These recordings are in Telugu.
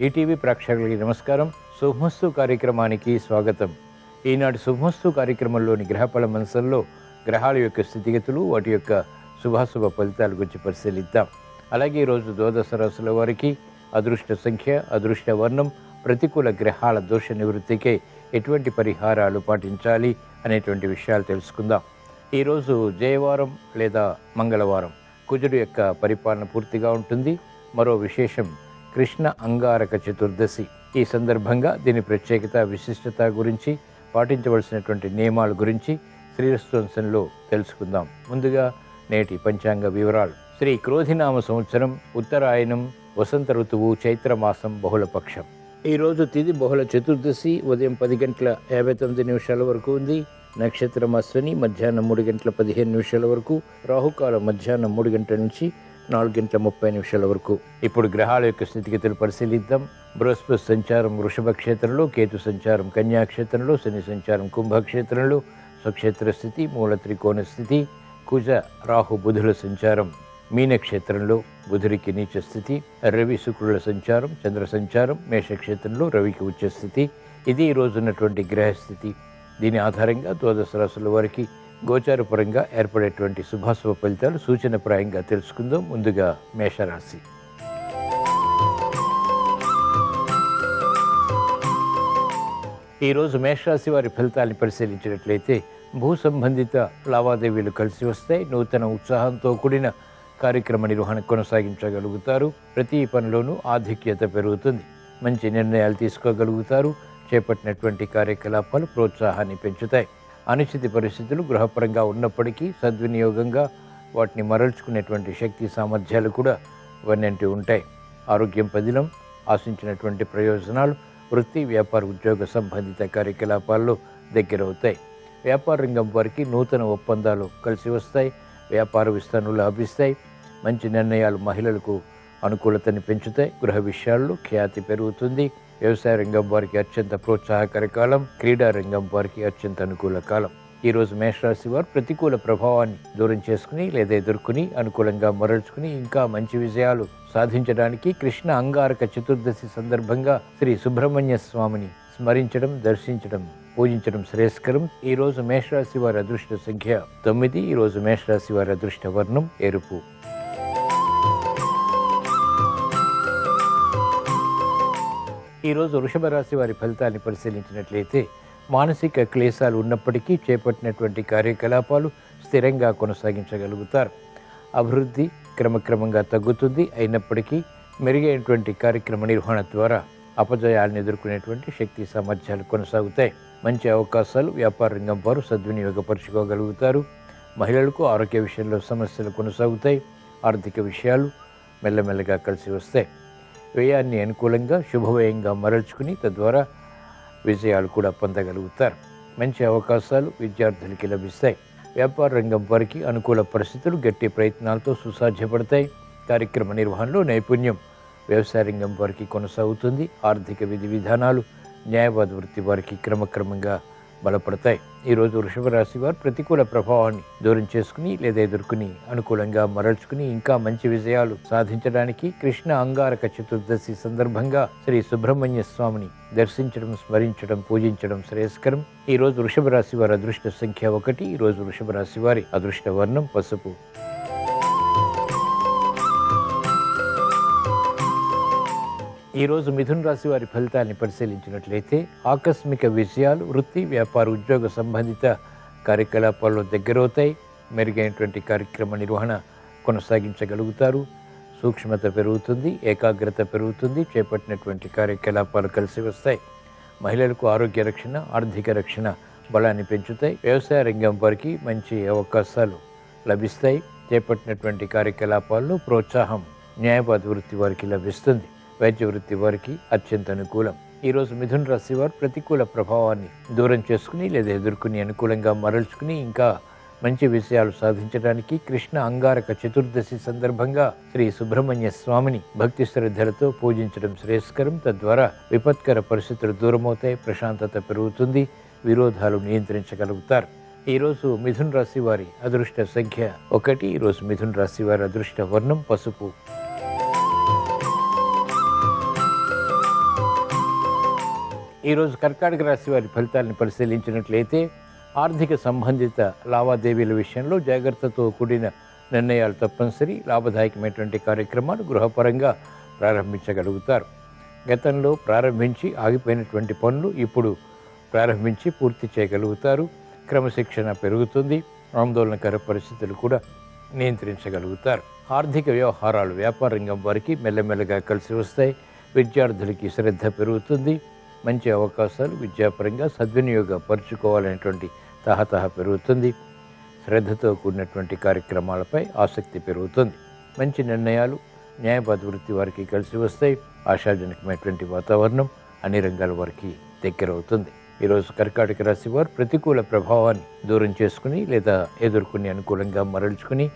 ఈటీవీ ప్రేక్షకులకి నమస్కారం. శుభమస్తు కార్యక్రమానికి స్వాగతం. ఈనాటి శుభమస్తు కార్యక్రమంలోని గ్రహఫల మనసుల్లో గ్రహాల యొక్క స్థితిగతులు, వాటి యొక్క శుభాశుభ ఫలితాల గురించి పరిశీలిద్దాం. అలాగే ఈరోజు ద్వాదశ రాశుల వారికి అదృష్ట సంఖ్య, అదృష్ట వర్ణం, ప్రతికూల గ్రహాల దోష నివృత్తికి ఎటువంటి పరిహారాలు పాటించాలి అనేటువంటి విషయాలు తెలుసుకుందాం. ఈరోజు జయవారం లేదా మంగళవారం, కుజుడు యొక్క పరిపాలన పూర్తిగా ఉంటుంది. మరో విశేషం కృష్ణ అంగారక చతుర్దశి. ఈ సందర్భంగా దీని ప్రత్యేకత, విశిష్టత గురించి, పాటించవలసినటువంటి నియమాల గురించి శ్రీరస్తోంశంలో తెలుసుకుందాం. ముందుగా నేటి పంచాంగ వివరాలు. శ్రీ క్రోధినామ సంవత్సరం, ఉత్తరాయణం, వసంత ఋతువు, చైత్రమాసం, బహుళపక్షం. ఈరోజు తిథి బహుళ చతుర్దశి. ఉదయం 10 గంటల 59 నిమిషాల వరకు ఉంది. నక్షత్రం అశ్విని, మధ్యాహ్నం 3 గంటల 15 నిమిషాల వరకు. రాహుకాలం మధ్యాహ్నం 3 గంటల నుంచి 4 గంటల 30 నిమిషాల వరకు. ఇప్పుడు గ్రహాల యొక్క స్థితిగతులు పరిశీలిద్దాం. బృహస్పతి సంచారం వృషభ క్షేత్రంలో, కేతు సంచారం కన్యాక్షేత్రంలో, శని సంచారం కుంభక్షేత్రంలో, స్వక్షేత్ర స్థితి, మూల త్రికోణ స్థితి. కుజ రాహు బుధుల సంచారం మీనక్షేత్రంలో, బుధుడికి నీచ స్థితి. రవి శుక్రుల సంచారం, చంద్ర సంచారం మేషక్షేత్రంలో, రవికి ఉచ్చ స్థితి. ఇది ఈ రోజున్నటువంటి గ్రహస్థితి. దీని ఆధారంగా ద్వాదశ రాశుల వారికి గోచారపరంగా ఏర్పడేటువంటి శుభాశుభ ఫలితాలు సూచనప్రాయంగా తెలుసుకుందాం. ముందుగా మేషరాశి. ఈరోజు మేషరాశి వారి ఫలితాన్ని పరిశీలించినట్లయితే భూ సంబంధిత లావాదేవీలు కలిసి వస్తాయి. నూతన ఉత్సాహంతో కూడిన కార్యక్రమ నిర్వహణ కొనసాగించగలుగుతారు. ప్రతి పనిలోనూ ఆధిక్యత పెరుగుతుంది. మంచి నిర్ణయాలు తీసుకోగలుగుతారు. చేపట్టినటువంటి కార్యకలాపాలు ప్రోత్సాహాన్ని పెంచుతాయి. అనిశ్చిత పరిస్థితులు గృహపరంగా ఉన్నప్పటికీ సద్వినియోగంగా వాటిని మరల్చుకునేటువంటి శక్తి సామర్థ్యాలు కూడా వన్నెంటి ఉంటాయి. ఆరోగ్యం పదిలం. ఆశించినటువంటి ప్రయోజనాలు వృత్తి, వ్యాపార, ఉద్యోగ సంబంధిత కార్యకలాపాల్లో దగ్గరవుతాయి. వ్యాపార రంగం వారికి నూతన ఒప్పందాలు కలిసి వస్తాయి. వ్యాపార విస్తరణలు లాభిస్తాయి. మంచి నిర్ణయాలు మహిళలకు అనుకూలతని పెంచుతాయి. గృహ విషయాల్లో ఖ్యాతి పెరుగుతుంది. వ్యవసాయ రంగం వారికి అత్యంత ప్రోత్సాహకర కాలం. క్రీడా రంగం వారికి అత్యంత అనుకూల కాలం. ఈరోజు మేషరాశి వారు ప్రతికూల ప్రభావాన్ని దూరం చేసుకుని లేదా ఎదుర్కొని అనుకూలంగా మరల్చుకుని ఇంకా మంచి విజయాలు సాధించడానికి కృష్ణ అంగారక చతుర్దశి సందర్భంగా శ్రీ సుబ్రహ్మణ్య స్వామిని స్మరించడం, దర్శించడం, పూజించడం శ్రేయస్కరం. ఈరోజు మేషరాశి వారి అదృష్ట సంఖ్య 9. ఈరోజు మేషరాశి వారి అదృష్ట వర్ణం ఎరుపు. ఈరోజు వృషభ రాశి వారి ఫలితాన్ని పరిశీలించినట్లయితే మానసిక క్లేశాలు ఉన్నప్పటికీ చేపట్టినటువంటి కార్యకలాపాలు స్థిరంగా కొనసాగించగలుగుతారు. అభివృద్ధి క్రమక్రమంగా తగ్గుతుంది. అయినప్పటికీ మెరుగైనటువంటి కార్యక్రమ నిర్వహణ ద్వారా అపజయాలను ఎదుర్కొనేటువంటి శక్తి సామర్థ్యాలు కొనసాగుతాయి. మంచి అవకాశాలు వ్యాపార రంగం వారు సద్వినియోగపరుచుకోగలుగుతారు. మహిళలకు ఆరోగ్య విషయంలో సమస్యలు కొనసాగుతాయి. ఆర్థిక విషయాలు మెల్లమెల్లగా కలిసి వస్తాయి. వ్యయాన్ని అనుకూలంగా శుభవ్యయంగా మరల్చుకుని తద్వారా విజయాలు కూడా పొందగలుగుతారు. మంచి అవకాశాలు విద్యార్థులకి లభిస్తాయి. వ్యాపార రంగం వారికి అనుకూల పరిస్థితులు గట్టి ప్రయత్నాలతో సుసాధ్యపడతాయి. కార్యక్రమ నిర్వహణలో నైపుణ్యం వ్యవసాయ రంగం వారికి కొనసాగుతుంది. ఆర్థిక విధి విధానాలు న్యాయవాద వృత్తి వారికి క్రమక్రమంగా బలపడతాయి. ఈరోజు వృషభ రాశి వారు ప్రతికూల ప్రభావాన్ని దూరం చేసుకుని లేదా ఎదుర్కొని అనుకూలంగా మరల్చుకుని ఇంకా మంచి విజయాలు సాధించడానికి కృష్ణ అంగారక చతుర్దశి సందర్భంగా శ్రీ సుబ్రహ్మణ్య స్వామిని దర్శించడం, స్మరించడం, పూజించడం శ్రేయస్కరం. ఈరోజు వృషభ రాశి వారి అదృష్ట సంఖ్య 1. ఈరోజు వృషభ రాశి వారి అదృష్ట వర్ణం పసుపు. ఈరోజు మిథున రాశి వారి ఫలితాన్ని పరిశీలించినట్లయితే ఆకస్మిక విజయాలు వృత్తి, వ్యాపార, ఉద్యోగ సంబంధిత కార్యకలాపాల్లో దగ్గరవుతాయి. మెరుగైనటువంటి కార్యక్రమ నిర్వహణ కొనసాగించగలుగుతారు. సూక్ష్మత పెరుగుతుంది. ఏకాగ్రత పెరుగుతుంది. చేపట్టినటువంటి కార్యకలాపాలు కలిసి వస్తాయి. మహిళలకు ఆరోగ్య రక్షణ, ఆర్థిక రక్షణ బలాన్ని పెంచుతాయి. వ్యవసాయ రంగం వారికి మంచి అవకాశాలు లభిస్తాయి. చేపట్టినటువంటి కార్యకలాపాల్లో ప్రోత్సాహం న్యాయవాద వృత్తి వారికి లభిస్తుంది. వైద్య వృత్తి వారికి అత్యంత అనుకూలం. ఈరోజు మిథున రాశి వారు ప్రతికూల ప్రభావాన్ని దూరం చేసుకుని లేదా ఎదుర్కొని అనుకూలంగా మరల్చుకుని ఇంకా మంచి విషయాలు సాధించడానికి కృష్ణ అంగారక చతుర్దశి సందర్భంగా శ్రీ సుబ్రహ్మణ్య స్వామిని భక్తి శ్రద్ధలతో పూజించడం శ్రేయస్కరం. తద్వారా విపత్కర పరిస్థితులు దూరమవుతాయి. ప్రశాంతత పెరుగుతుంది. విరోధాలు నియంత్రించగలుగుతారు. ఈరోజు మిథున రాశి వారి అదృష్ట సంఖ్య 1. ఈరోజు మిథున రాశి వారి అదృష్ట వర్ణం పసుపు. ఈరోజు కర్కాటక రాశి వారి ఫలితాలను పరిశీలించినట్లయితే ఆర్థిక సంబంధిత లావాదేవీల విషయంలో జాగ్రత్తతో కూడిన నిర్ణయాలు తప్పనిసరి. లాభదాయకమైనటువంటి కార్యక్రమాలు గృహపరంగా ప్రారంభించగలుగుతారు. గతంలో ప్రారంభించి ఆగిపోయినటువంటి పనులు ఇప్పుడు ప్రారంభించి పూర్తి చేయగలుగుతారు. క్రమశిక్షణ పెరుగుతుంది. ఆందోళనకర పరిస్థితులు కూడా నియంత్రించగలుగుతారు. ఆర్థిక వ్యవహారాలు వ్యాపార రంగం వారికి మెల్లమెల్లగా కలిసి వస్తాయి. విద్యార్థులకి శ్రద్ధ పెరుగుతుంది. మంచి అవకాశాలు విద్యాపరంగా సద్వినియోగపరుచుకోవాలనేటువంటి తహతహ పెరుగుతుంది. శ్రద్ధతో కూడినటువంటి కార్యక్రమాలపై ఆసక్తి పెరుగుతుంది. మంచి నిర్ణయాలు న్యాయవాద వృత్తి వారికి కలిసి వస్తాయి. ఆశాజనకమైనటువంటి వాతావరణం అన్ని రంగాల వారికి దగ్గరవుతుంది. ఈరోజు కర్కాటక రాశి వారు ప్రతికూల ప్రభావాన్ని దూరం చేసుకుని లేదా ఎదుర్కొని అనుకూలంగా మరల్చుకుని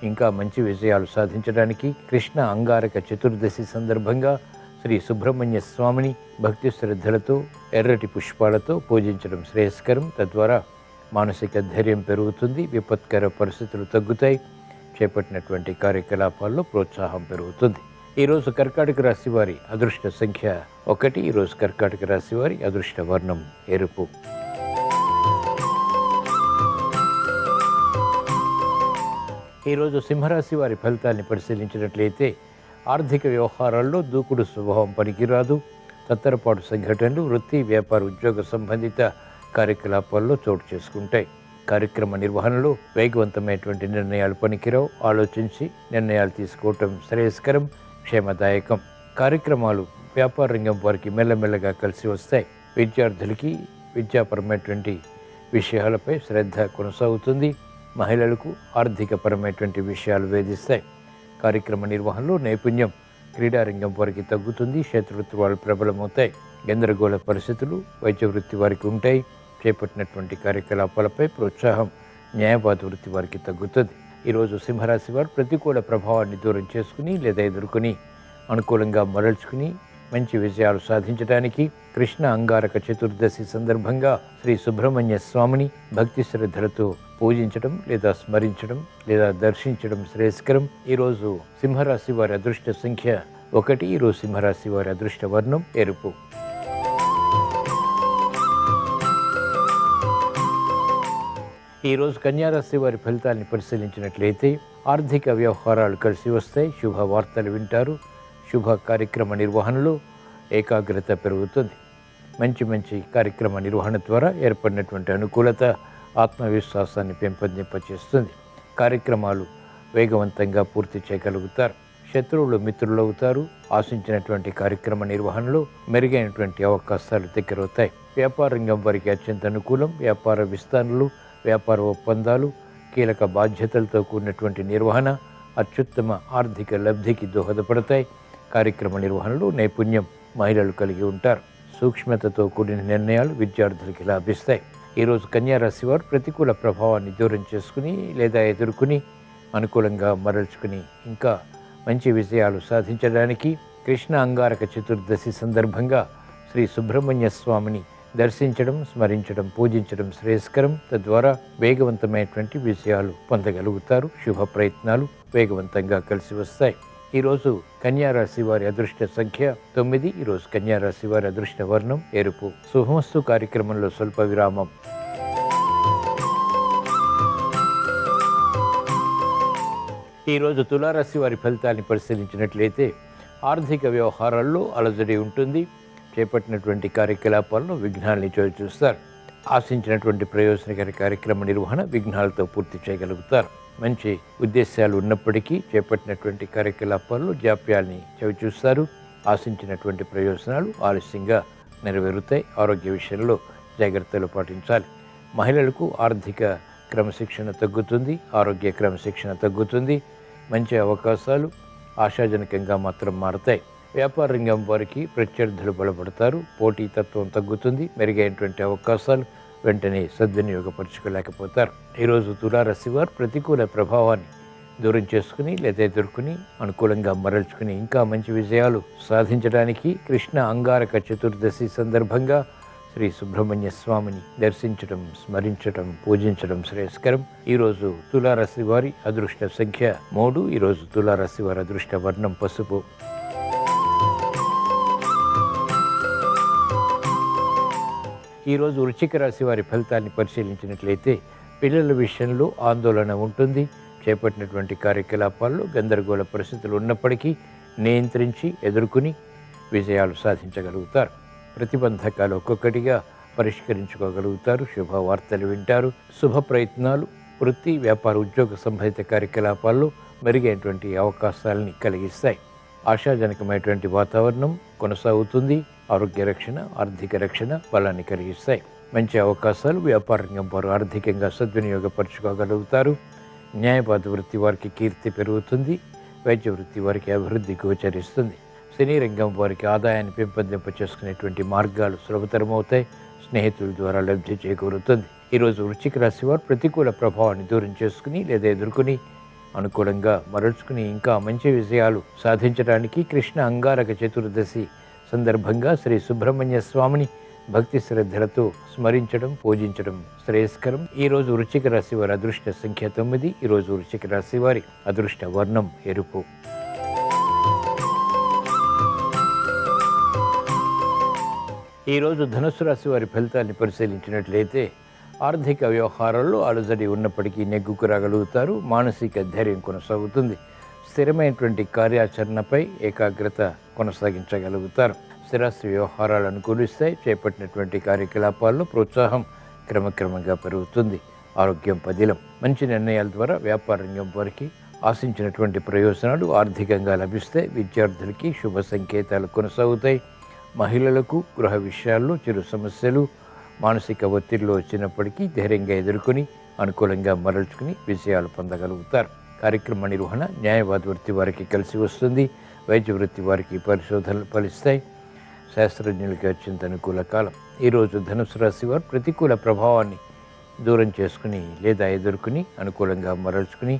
ఇంకా మంచి విజయాలు సాధించడానికి కృష్ణ అంగారక చతుర్దశి సందర్భంగా శ్రీ సుబ్రహ్మణ్య స్వామిని భక్తి శ్రద్ధలతో ఎర్రటి పుష్పాలతో పూజించడం శ్రేయస్కరం. తద్వారా మానసిక ధైర్యం పెరుగుతుంది. విపత్కర పరిస్థితులు తగ్గుతాయి. చేపట్టినటువంటి కార్యకలాపాల్లో ప్రోత్సాహం పెరుగుతుంది. ఈరోజు కర్కాటక రాశి వారి అదృష్ట సంఖ్య 1. ఈరోజు కర్కాటక రాశి వారి అదృష్ట వర్ణం ఎరుపు. ఈరోజు సింహరాశి వారి ఫలితాన్ని పరిశీలించినట్లయితే ఆర్థిక వ్యవహారాల్లో దూకుడు స్వభావం పనికిరాదు. తత్తరపాటు సంఘటనలు వృత్తి వ్యాపార ఉద్యోగ సంబంధిత కార్యకలాపాల్లో చోటు చేసుకుంటాయి. కార్యక్రమ నిర్వహణలో వేగవంతమైనటువంటి నిర్ణయాలు పనికిరావు. ఆలోచించి నిర్ణయాలు తీసుకోవటం శ్రేయస్కరం, క్షేమదాయకం. కార్యక్రమాలు వ్యాపార రంగం వారికి మెల్లమెల్లగా కలిసి వస్తాయి. విద్యార్థులకి విద్యాపరమైనటువంటి విషయాలపై శ్రద్ధ కొనసాగుతుంది. మహిళలకు ఆర్థికపరమైనటువంటి విషయాలు వేధిస్తాయి. కార్యక్రమ నిర్వహణలో నైపుణ్యం క్రీడారంగం వారికి తగ్గుతుంది. శత్రుత్వాలు ప్రబలమవుతాయి. గందరగోళ పరిస్థితులు వైద్య వృత్తి వారికి ఉంటాయి. చేపట్టినటువంటి కార్యకలాపాలపై ప్రోత్సాహం న్యాయవాద వృత్తి వారికి తగ్గుతుంది. ఈరోజు సింహరాశి వారు ప్రతికూల ప్రభావాన్ని దూరం చేసుకుని లేదా ఎదుర్కొని అనుకూలంగా మరల్చుకుని మంచి విజయాలు సాధించడానికి కృష్ణ అంగారక చతుర్దశి సందర్భంగా శ్రీ సుబ్రహ్మణ్య స్వామిని భక్తి శ్రద్ధలతో పూజించడం లేదా స్మరించడం లేదా దర్శించడం శ్రేయస్కరం. ఈరోజు సింహరాశి వారి అదృష్ట సంఖ్య 1. ఈరోజు సింహరాశి వారి అదృష్ట వర్ణం ఎరుపు. ఈరోజు కన్యారాశి వారి ఫలితాన్ని పరిశీలించినట్లయితే ఆర్థిక వ్యవహారాలు కలిసి వస్తాయి. శుభవార్తలు వింటారు. శుభ కార్యక్రమ నిర్వహణలో ఏకాగ్రత పెరుగుతుంది. మంచి కార్యక్రమ నిర్వహణ ద్వారా ఏర్పడినటువంటి అనుకూలత ఆత్మవిశ్వాసాన్ని పెంపొందింపచేస్తుంది. కార్యక్రమాలు వేగవంతంగా పూర్తి చేయగలుగుతారు. శత్రువులు మిత్రులవుతారు. ఆశించినటువంటి కార్యక్రమ నిర్వహణలో మెరుగైనటువంటి అవకాశాలు దగ్గరవుతాయి. వ్యాపార రంగం వారికి అత్యంత అనుకూలం. వ్యాపార విస్తరణలు, వ్యాపార ఒప్పందాలు, కీలక బాధ్యతలతో కూడినటువంటి నిర్వహణ అత్యుత్తమ ఆర్థిక లబ్ధికి దోహదపడతాయి. కార్యక్రమ నిర్వహణలో నైపుణ్యం మహిళలు కలిగి ఉంటారు. సూక్ష్మతతో కూడిన నిర్ణయాలు విద్యార్థులకి లాభిస్తాయి. ఈరోజు కన్యారాశి వారు ప్రతికూల ప్రభావాన్ని దూరం చేసుకుని లేదా ఎదుర్కొని అనుకూలంగా మరల్చుకుని ఇంకా మంచి విజయాలు సాధించడానికి కృష్ణ అంగారక చతుర్దశి సందర్భంగా శ్రీ సుబ్రహ్మణ్య స్వామిని దర్శించడం, స్మరించడం, పూజించడం శ్రేయస్కరం. తద్వారా వేగవంతమైనటువంటి విజయాలు పొందగలుగుతారు. శుభ ప్రయత్నాలు వేగవంతంగా కలిసి వస్తాయి. ఈరోజు కన్యారాశి వారి అదృష్ట సంఖ్య 9. ఈరోజు కన్యారాశి వారి అదృష్ట వర్ణం ఎరుపు. శుభమస్తు కార్యక్రమంలో స్వల్ప విరామం. ఈరోజు తులారాశి వారి ఫలితాన్ని పరిశీలించినట్లయితే ఆర్థిక వ్యవహారాల్లో అలజడి ఉంటుంది. చేపట్టినటువంటి కార్యకలాపాలను విఘ్నాలని చూస్తారు. ఆశించినటువంటి ప్రయోజనకర కార్యక్రమ నిర్వహణ విఘ్నాలతో పూర్తి చేయగలుగుతారు. మంచి ఉద్దేశాలు ఉన్నప్పటికీ చేపట్టినటువంటి కార్యకలాపాల్లో జాప్యాల్ని చవిచూస్తారు. ఆశించినటువంటి ప్రయోజనాలు ఆలస్యంగా నెరవేరుతాయి. ఆరోగ్య విషయంలో జాగ్రత్తలు పాటించాలి. మహిళలకు ఆర్థిక క్రమశిక్షణ తగ్గుతుంది. ఆరోగ్య క్రమశిక్షణ తగ్గుతుంది. మంచి అవకాశాలు ఆశాజనకంగా మాత్రం మారతాయి. వ్యాపార రంగం వారికి ప్రత్యర్థులు బలపడతారు. పోటీతత్వం తగ్గుతుంది. మెరుగైనటువంటి అవకాశాలు వెంటనే సద్వినియోగపరచుకోలేకపోతారు. ఈరోజు తులారాశి వారు ప్రతికూల ప్రభావాన్ని దూరం చేసుకుని లేదా ఎదుర్కొని అనుకూలంగా మరల్చుకుని ఇంకా మంచి విజయాలు సాధించడానికి కృష్ణ అంగారక చతుర్దశి సందర్భంగా శ్రీ సుబ్రహ్మణ్య స్వామిని దర్శించడం, స్మరించడం, పూజించడం శ్రేయస్కరం. ఈరోజు తులారాశి వారి అదృష్ట సంఖ్య 3. ఈరోజు తులారాశి వారి అదృష్ట వర్ణం పసుపు. ఈరోజు వృశ్చిక రాశి వారి ఫలితాన్ని పరిశీలించినట్లయితే పిల్లల విషయంలో ఆందోళన ఉంటుంది. చేపట్టినటువంటి కార్యకలాపాల్లో గందరగోళ పరిస్థితులు ఉన్నప్పటికీ నియంత్రించి ఎదుర్కొని విజయాలు సాధించగలుగుతారు. ప్రతిబంధకాలు ఒక్కొక్కటిగా పరిష్కరించుకోగలుగుతారు. శుభవార్తలు వింటారు. శుభ ప్రయత్నాలు, వృత్తి, వ్యాపార, ఉద్యోగ సంబంధిత కార్యకలాపాల్లో మెరుగైనటువంటి అవకాశాలని కలిగిస్తాయి. ఆశాజనకమైనటువంటి వాతావరణం కొనసాగుతుంది. ఆరోగ్య రక్షణ, ఆర్థిక రక్షణ బలాన్ని కలిగిస్తాయి. మంచి అవకాశాలు వ్యాపార రంగం వారు ఆర్థికంగా సద్వినియోగపరచుకోగలుగుతారు. న్యాయవాద వృత్తి వారికి కీర్తి పెరుగుతుంది. వైద్య వృత్తి వారికి అభివృద్ధి గోచరిస్తుంది. సినీ రంగం వారికి ఆదాయాన్ని పెంపొందింప చేసుకునేటువంటి మార్గాలు సులభతరమవుతాయి. స్నేహితుల ద్వారా లబ్ధి చేకూరుతుంది. ఈరోజు వృశ్చిక రాశి వారు ప్రతికూల ప్రభావాన్ని దూరం చేసుకుని లేదా ఎదుర్కొని అనుకూలంగా మరల్చుకుని ఇంకా మంచి విజయాలు సాధించడానికి కృష్ణ అంగారక చతుర్దశి సందర్భంగా శ్రీ సుబ్రహ్మణ్య స్వామిని భక్తి శ్రద్ధలతో స్మరించడం, పూజించడం శ్రేయస్కరం. ఈరోజు వృశ్చిక రాశి వారి అదృష్ట సంఖ్య 9. ఈరోజు వృశ్చిక రాశి వారి అదృష్ట వర్ణం ఎరుపు. ఈరోజు ధనుస్సు రాశి వారి ఫలితాన్ని పరిశీలించినట్లయితే ఆర్థిక వ్యవహారాల్లో అలజడి ఉన్నప్పటికీ నెగ్గుకు రాగలుగుతారు. మానసిక ధైర్యం కొనసాగుతుంది. స్థిరమైనటువంటి కార్యాచరణపై ఏకాగ్రత కొనసాగించగలుగుతారు. స్థిరాస్తి వ్యవహారాలు అనుకూలిస్తాయి. చేపట్టినటువంటి కార్యకలాపాల్లో ప్రోత్సాహం క్రమక్రమంగా పెరుగుతుంది. ఆరోగ్యం పదిలం. మంచి నిర్ణయాల ద్వారా వ్యాపార రంగం వారికి ఆశించినటువంటి ప్రయోజనాలు ఆర్థికంగా లభిస్తాయి. విద్యార్థులకి శుభ సంకేతాలు కొనసాగుతాయి. మహిళలకు గృహ విషయాల్లో చిరు సమస్యలు, మానసిక ఒత్తిడిలో వచ్చినప్పటికీ ధైర్యంగా ఎదుర్కొని అనుకూలంగా మరల్చుకుని విజయాలు పొందగలుగుతారు. కార్యక్రమ నిర్వహణ న్యాయవాద వృత్తి వారికి కలిసి వస్తుంది. వైద్య వృత్తి వారికి పరిశోధనలు ఫలిస్తాయి. శాస్త్రజ్ఞులకి అత్యంత అనుకూల కాలం. ఈరోజు ధనుసు రాశి వారు ప్రతికూల ప్రభావాన్ని దూరం చేసుకుని లేదా ఎదుర్కొని అనుకూలంగా మరల్చుకుని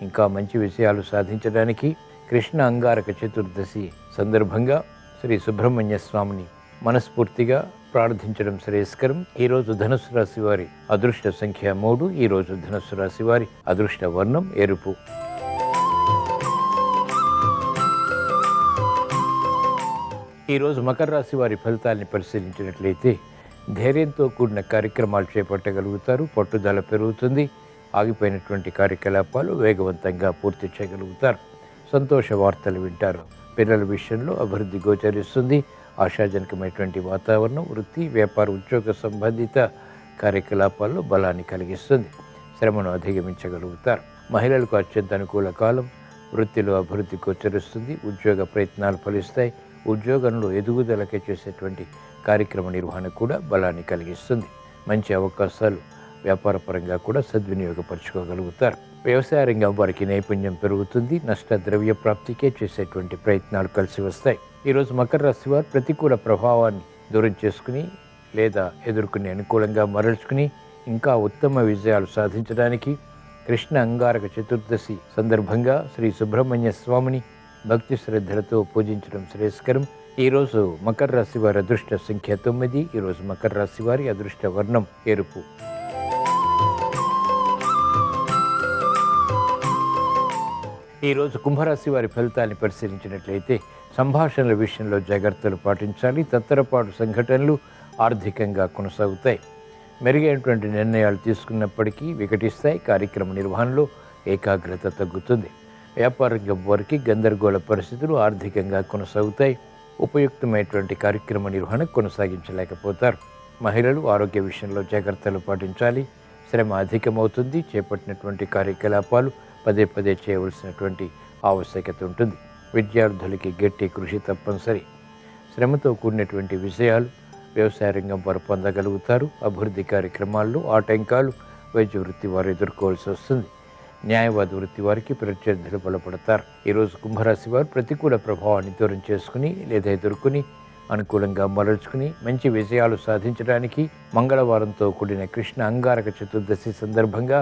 ఇంకా మంచి విజయాలు సాధించడానికి కృష్ణ అంగారక చతుర్దశి సందర్భంగా శ్రీ సుబ్రహ్మణ్య స్వామిని మనస్ఫూర్తిగా ప్రార్థించడం శ్రేయస్కరం. ఈరోజు ధనుసు రాశి వారి అదృష్ట సంఖ్య 3. ఈరోజు ధనుసు రాశి వారి అదృష్ట వర్ణం ఎరుపు. ఈరోజు మకర రాశి వారి ఫలితాన్ని పరిశీలించినట్లయితే ధైర్యంతో కూడిన కార్యక్రమాలు చేపట్టగలుగుతారు. పట్టుదల పెరుగుతుంది. ఆగిపోయినటువంటి కార్యకలాపాలు వేగవంతంగా పూర్తి చేయగలుగుతారు. సంతోష వార్తలు వింటారు. పిల్లల విషయంలో అభివృద్ధి గోచరిస్తుంది. ఆశాజనకమైనటువంటి వాతావరణం వృత్తి, వ్యాపార, ఉద్యోగ సంబంధిత కార్యకలాపాల్లో బలాన్ని కలిగిస్తుంది. శ్రమను అధిగమించగలుగుతారు. మహిళలకు అత్యంత అనుకూల కాలం. వృత్తిలో అభివృద్ధి గోచరిస్తుంది. ఉద్యోగ ప్రయత్నాలు ఫలిస్తాయి. ఉద్యోగంలో ఎదుగుదలకే చేసేటువంటి కార్యక్రమ నిర్వహణ కూడా బలాన్ని కలిగిస్తుంది. మంచి అవకాశాలు వ్యాపారపరంగా కూడా సద్వినియోగపరచుకోగలుగుతారు. వ్యవసాయ రంగం వారికి నైపుణ్యం పెరుగుతుంది. నష్ట ద్రవ్య ప్రాప్తికే చేసేటువంటి ప్రయత్నాలు కలిసి వస్తాయి. ఈరోజు మకర రాశి వారు ప్రతికూల ప్రభావాన్ని దూరం చేసుకుని లేదా ఎదుర్కొని అనుకూలంగా మరల్చుకుని ఇంకా ఉత్తమ విజయాలు సాధించడానికి కృష్ణ అంగారక చతుర్దశి సందర్భంగా శ్రీ సుబ్రహ్మణ్య స్వామిని భక్తి శ్రద్ధలతో పూజించడం శ్రేయస్కరం. ఈరోజు మకర రాశి వారి అదృష్ట సంఖ్య 9. ఈరోజు మకర రాశి వారి అదృష్ట వర్ణం ఎరుపు. ఈరోజు కుంభరాశి వారి ఫలితాన్ని పరిశీలించినట్లయితే సంభాషణల విషయంలో జాగ్రత్తలు పాటించాలి. తత్తరపాటు సంఘటనలు ఆర్థికంగా కొనసాగుతాయి. మెరుగైనటువంటి నిర్ణయాలు తీసుకున్నప్పటికీ వికటిస్తాయి. కార్యక్రమ నిర్వహణలో ఏకాగ్రత తగ్గుతుంది. వ్యాపార రంగం వారికి గందరగోళ పరిస్థితులు ఆర్థికంగా కొనసాగుతాయి. ఉపయుక్తమైనటువంటి కార్యక్రమ నిర్వహణ కొనసాగించలేకపోతారు. మహిళలు ఆరోగ్య విషయంలో జాగ్రత్తలు పాటించాలి. శ్రమ అధికమవుతుంది. చేపట్టినటువంటి కార్యకలాపాలు పదే పదే చేయవలసినటువంటి ఆవశ్యకత ఉంటుంది. విద్యార్థులకి గట్టి కృషి తప్పనిసరి. శ్రమతో కూడినటువంటి విజయాలు వ్యవసాయ రంగం వారు పొందగలుగుతారు. అభివృద్ధి కార్యక్రమాల్లో ఆటంకాలు వైద్య వృత్తి వారు ఎదుర్కోవాల్సి వస్తుంది. న్యాయవాద వృత్తి వారికి ప్రత్యర్థులు బలపడతారు. ఈరోజు కుంభరాశి వారు ప్రతికూల ప్రభావాన్ని దూరం చేసుకుని లేదా ఎదుర్కొని అనుకూలంగా మరల్చుకుని మంచి విజయాలు సాధించడానికి మంగళవారంతో కూడిన కృష్ణ అంగారక చతుర్దశి సందర్భంగా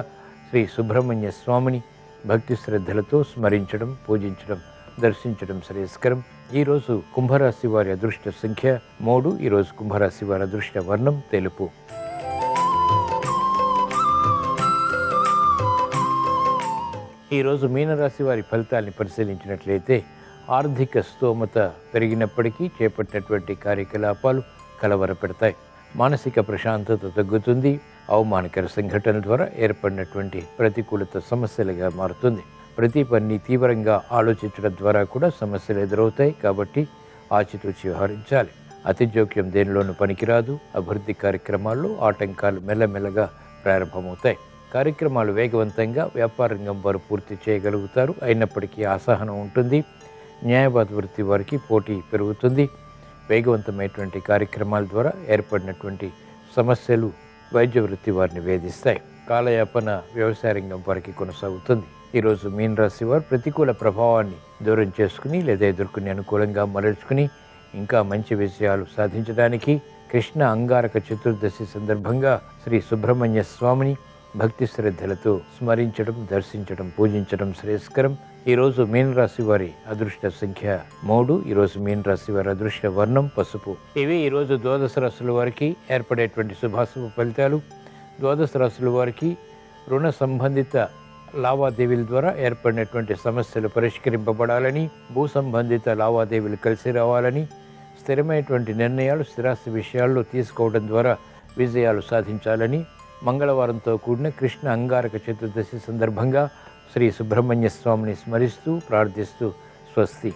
శ్రీ సుబ్రహ్మణ్య స్వామిని భక్తి శ్రద్ధలతో స్మరించడం, పూజించడం, దర్శించడం శ్రేయస్కరం. ఈరోజు కుంభరాశి వారి అదృష్ట సంఖ్య 3. ఈరోజు కుంభరాశి వారి అదృష్ట వర్ణం తెలుపు. ఈరోజు మీనరాశి వారి ఫలితాన్ని పరిశీలించినట్లయితే ఆర్థిక స్తోమత పెరిగినప్పటికీ చేపట్టినటువంటి కార్యకలాపాలు కలవరపెడతాయి. మానసిక ప్రశాంతత తగ్గుతుంది. అవమానకర సంఘటనల ద్వారా ఏర్పడినటువంటి ప్రతికూలత సమస్యలుగా మారుతుంది. ప్రతి పని తీవ్రంగా ఆలోచించడం ద్వారా కూడా సమస్యలు ఎదురవుతాయి. కాబట్టి ఆచితూచి వ్యవహరించాలి. అతి జోక్యం దేనిలోనూ పనికిరాదు. అభివృద్ధి కార్యక్రమాల్లో ఆటంకాలు మెల్లమెల్లగా ప్రారంభమవుతాయి. కార్యక్రమాలు వేగవంతంగా వ్యాపార రంగం వారు పూర్తి చేయగలుగుతారు. అయినప్పటికీ అసహనం ఉంటుంది. న్యాయవాద వృత్తి వారికి పోటీ పెరుగుతుంది. వేగవంతమైనటువంటి కార్యక్రమాల ద్వారా ఏర్పడినటువంటి సమస్యలు వైద్య వృత్తి వారిని వేధిస్తాయి. కాలయాపన వ్యవసాయ రంగం వారికి కొనసాగుతుంది. ఈరోజు మీన రాశి వారు ప్రతికూల ప్రభావాన్ని దూరం చేసుకుని లేదా ఎదుర్కొని అనుకూలంగా మరల్చుకుని ఇంకా మంచి విజయాలు సాధించడానికి కృష్ణ అంగారక చతుర్దశి సందర్భంగా శ్రీ సుబ్రహ్మణ్య స్వామిని భక్తి శ్రద్ధలతో స్మరించడం, దర్శించడం, పూజించడం శ్రేయస్కరం. ఈరోజు మీనరాశి వారి అదృష్ట సంఖ్య 3. ఈరోజు మీనరాశి వారి అదృష్ట వర్ణం పసుపు. ఇవి ఈరోజు ద్వాదశ రాశుల వారికి ఏర్పడేటువంటి శుభాశుభ ఫలితాలు. ద్వాదశ రాశుల వారికి రుణ సంబంధిత లావాదేవీల ద్వారా ఏర్పడినటువంటి సమస్యలు పరిష్కరింపబడాలని, భూ సంబంధిత లావాదేవీలు కలిసి రావాలని, స్థిరమైనటువంటి నిర్ణయాలు స్థిరాస్తి విషయాల్లో తీసుకోవడం ద్వారా విజయాలు సాధించాలని మంగళవారంతో కూడిన కృష్ణ అంగారక చతుర్దశి సందర్భంగా శ్రీ సుబ్రహ్మణ్య స్వామిని స్మరిస్తూ ప్రార్థిస్తూ స్వస్తి.